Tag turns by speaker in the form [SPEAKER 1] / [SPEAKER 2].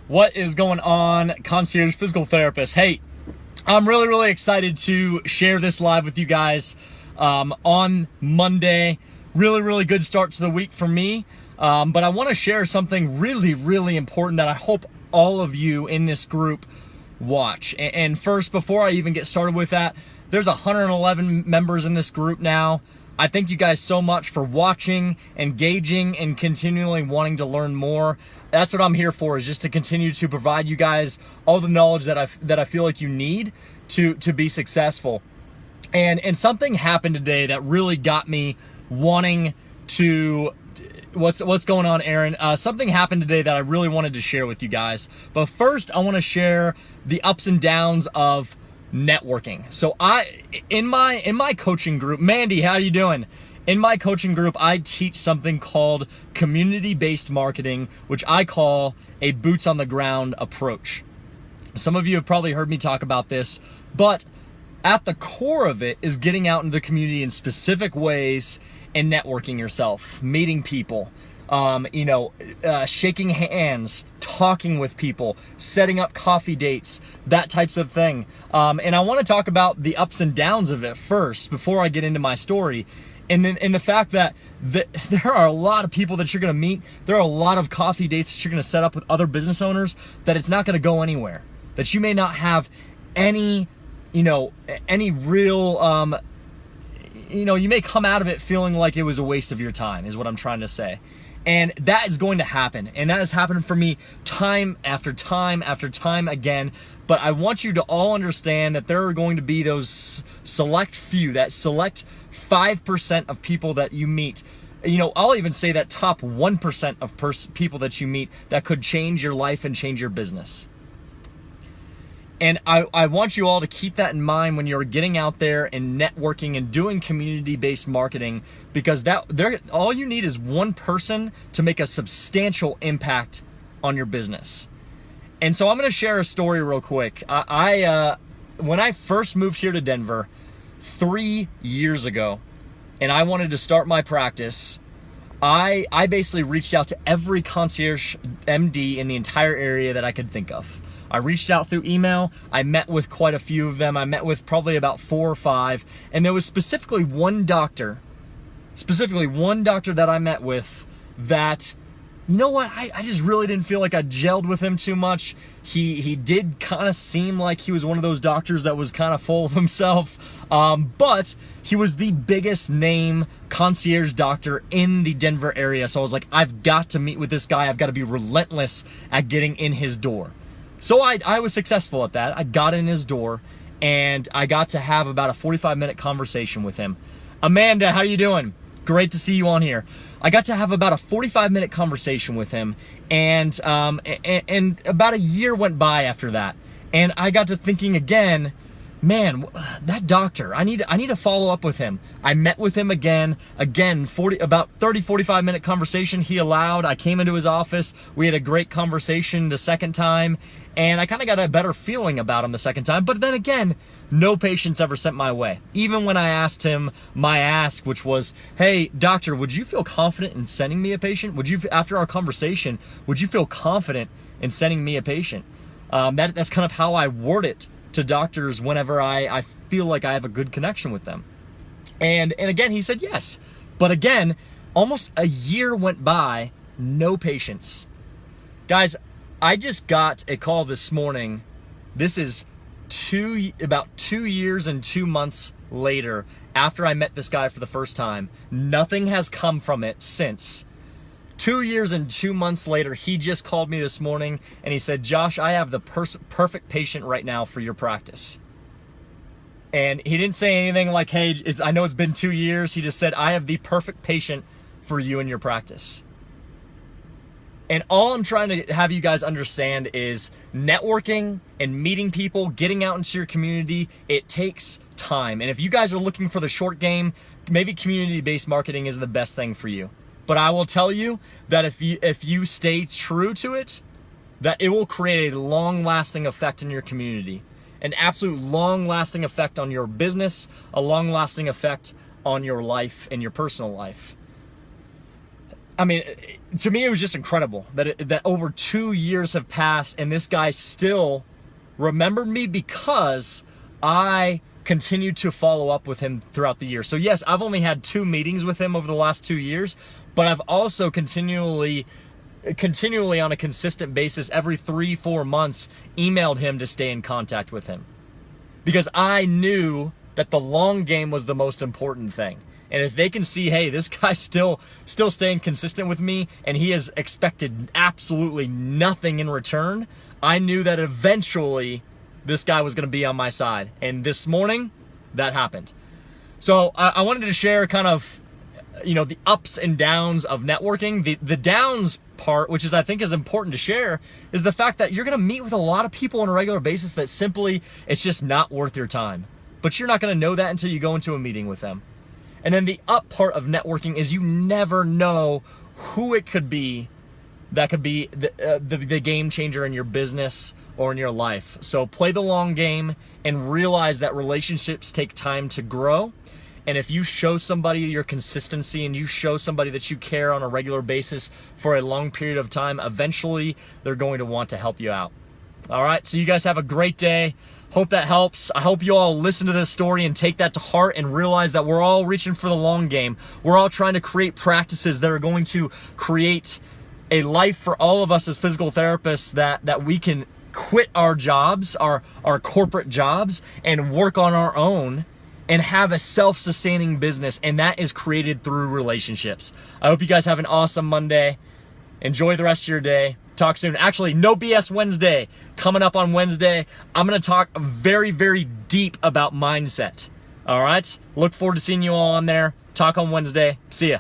[SPEAKER 1] What is going on, Concierge Physical Therapist? Hey, I'm really excited to share this live with you guys on Monday. Really good start to the week for me. But I want to share something really important that I hope all of you in this group watch. And first, before I even get started with that, there's 111 members in this group now. I thank you guys so much for watching, engaging, and continually wanting to learn more. That's what I'm here for, is just to continue to provide you guys all the knowledge that I feel like you need to be successful. And something happened today that really got me wanting to. What's going on, Aaron? Something happened today that I really wanted to share with you guys. But first, I want to share the ups and downs of networking. So in my coaching group, Mandy, how are you doing? In my coaching group, I teach something called community-based marketing, which I call a boots on the ground approach. Some of you have probably heard me talk about this, but at the core of it is getting out into the community in specific ways and networking yourself, meeting people, shaking hands, talking with people, setting up coffee dates, that types of thing. And I want to talk about the ups and downs of it first before I get into my story. And then in the fact that there are a lot of people that you're going to meet, there are a lot of coffee dates that you're going to set up with other business owners, that it's not going to go anywhere, that you may not have any real, you may come out of it feeling like it was a waste of your time, is what I'm trying to say. And that is going to happen. And that has happened for me time after time again. But I want you to all understand that there are going to be those select few, that select 5% of people that you meet. I'll even say that top 1% of people that you meet that could change your life and change your business. And I want you all to keep that in mind when you're getting out there and networking and doing community-based marketing, because all you need is one person to make a substantial impact on your business. And so I'm going to share a story real quick. When I first moved here to Denver 3 years ago, and I wanted to start my practice, I basically reached out to every concierge MD in the entire area that I could think of. I reached out through email. I met with quite a few of them. I met with probably about 4 or 5. And there was specifically one doctor that I met with that, you know what, I just really didn't feel like I gelled with him too much. He did kind of seem like he was one of those doctors that was kind of full of himself. But he was the biggest name concierge doctor in the Denver area. So I was like, I've got to meet with this guy. I've got to be relentless at getting in his door. So I was successful at that. I got in his door, and I got to have about a 45-minute conversation with him. Amanda, how you doing? Great to see you on here. I got to have about a 45-minute conversation with him, and about a year went by after that, and I got to thinking again, man, that doctor, I need to follow up with him. I met with him again, about 45 minute conversation he allowed. I came into his office. We had a great conversation the second time, and I kind of got a better feeling about him the second time. But then again, no patients ever sent my way. Even when I asked him my ask, which was, hey, doctor, would you feel confident in sending me a patient? After our conversation, would you feel confident in sending me a patient? That's kind of how I word it to doctors whenever I feel like I have a good connection with them. And again, he said yes. But again, almost a year went by, no patients. Guys, I just got a call this morning. This is about 2 years and 2 months later after I met this guy for the first time. Nothing has come from it since. 2 years and 2 months later, he just called me this morning and he said, Josh, I have the perfect patient right now for your practice. And he didn't say anything like, hey, I know it's been 2 years. He just said, I have the perfect patient for you and your practice. And all I'm trying to have you guys understand is networking and meeting people, getting out into your community, it takes time. And if you guys are looking for the short game, maybe community-based marketing is the best thing for you. But I will tell you that if you stay true to it, that it will create a long-lasting effect in your community, an absolute long-lasting effect on your business, a long-lasting effect on your life and your personal life. I mean, to me, it was just incredible that over 2 years have passed and this guy still remembered me because I continued to follow up with him throughout the year. So yes, I've only had 2 meetings with him over the last 2 years, but I've also continually on a consistent basis every 3-4 months establishing him to stay in contact with him, because I knew that the long game was the most important thing. And if they can see, hey, this guy's still staying consistent with me and he has expected absolutely nothing in return, I knew that eventually this guy was going to be on my side. And this morning, that happened. So I wanted to share kind of, the ups and downs of networking. The downs part, which I think is important to share, is the fact that you're going to meet with a lot of people on a regular basis that simply, it's just not worth your time. But you're not going to know that until you go into a meeting with them. And then the up part of networking is you never know who it could be that could be the game changer in your business or in your life. So play the long game and realize that relationships take time to grow. And if you show somebody your consistency and you show somebody that you care on a regular basis for a long period of time, eventually they're going to want to help you out. All right, so you guys have a great day. Hope that helps. I hope you all listen to this story and take that to heart and realize that we're all reaching for the long game. We're all trying to create practices that are going to create a life for all of us as physical therapists that we can quit our jobs, our corporate jobs, and work on our own and have a self-sustaining business. And that is created through relationships. I hope you guys have an awesome Monday. Enjoy the rest of your day. Talk soon. Actually, No BS Wednesday coming up on Wednesday. I'm going to talk very, very deep about mindset. All right? Look forward to seeing you all on there. Talk on Wednesday. See ya.